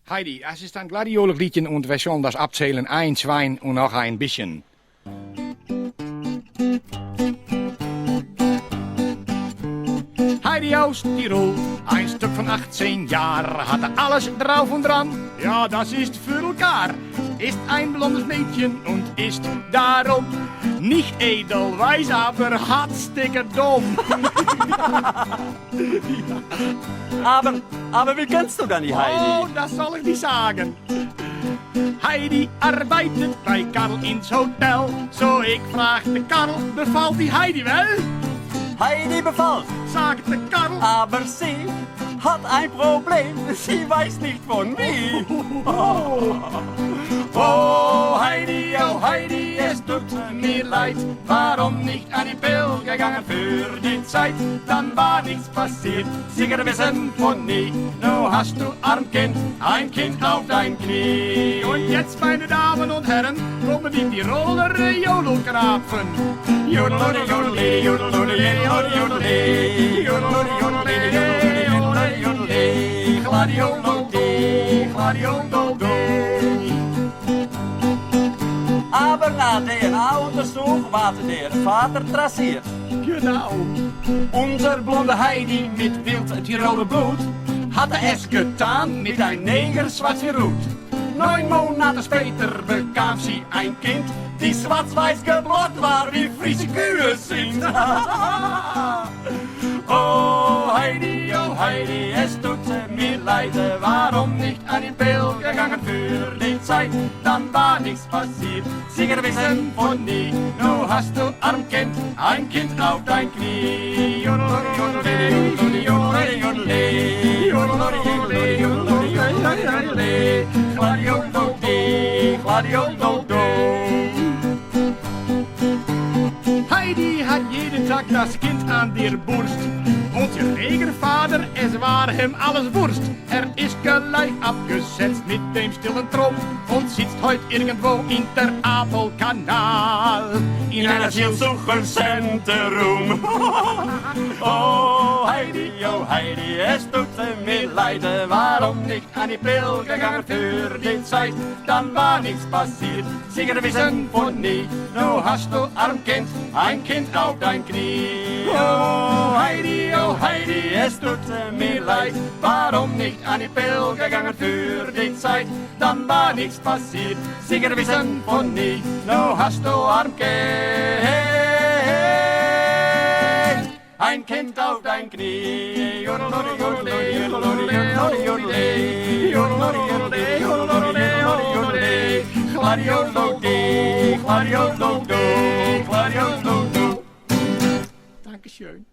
Heidi, es ist ein Gladiolliedchen und wir sollen das abzählen. Ein Schwein und noch ein bisschen. Heidi aus Tirol, ein Stück von 18 Jahren, hatte alles drauf und dran. Ja, das ist für elkaar. Ist ein blondes Mädchen und ist darum nicht edelweiß, aber hartstikke dumm. Aber wie kennst du dann die Heidi? Oh, das soll ich nicht sagen. Heidi arbeitet bei Karl ins Hotel. So ik fragte Karl, bevalt die Heidi wel? Heidi bevalt, Sagte Karl. aber sie hat ein Problem. Sie weiß nicht von wie. Oh Heidi, es tut mir leid. Warum nicht an die Pil gegangen für die Zeit? Dann war nichts passiert, sicher wissen von nie. Nu hast du Armkind, ein Kind auf dein Knie. Und jetzt, meine Damen und Herren, kommen die Tiroler Jodelgrafen. Jodelode, jodele, jodelode, jodele, jodelode, jodele, jodele, gladiolode, gladiolode. Aber na DNA-Untersuch ward der Vater traciert. Genau. Unser blonde Heidi mit wild Tiroler Blut hatte es getan mit ein Neger schwarz wie Rot. 9 Monate später bekam sie ein Kind, die schwarz-weiß geblot war, wie Friese Kühe sind. Oh Heidi, es tut mir leid, warum nicht an die Pil gegangen für die Zeit? Dann war nichts passiert, sicher wissen von nie. Nu hast du Armkind, ein Kind auf dein Knie. Jodelode, jodelode, jodelode, jodelode, jodelode, jodelode, jodelode, jodelode, gladiolode, gladiolode. Heidi hat jeden Tag das Kind an der Brust. Und ihr Negervater, es war ihm alles Wurst. Ist gleich abgesetzt mit dem stillen Trupp und sitzt heute irgendwo in der Apelkanal in einer Zielsucherzentrum. Oh Heidi, es tut mir leid, warum nicht an die Pil gegangen für die Zeit? Dann war nichts passiert, sicher wissen von nie. Nu hast du Armkind, ein Kind auf dein Knie. Oh Heidi, es tut mir leid, warum nicht an die Pil gegangen für die Zeit? Dann war nichts passiert, sicher wissen von nie. Nu hast du Armkind, ein Kind auf dein Knie. Jodelode, jodelode, jodelode, jodelode, jodelode, jodelode, jodelode, jodelode, gladiolode, gladiolode, gladiolode. Dankeschön.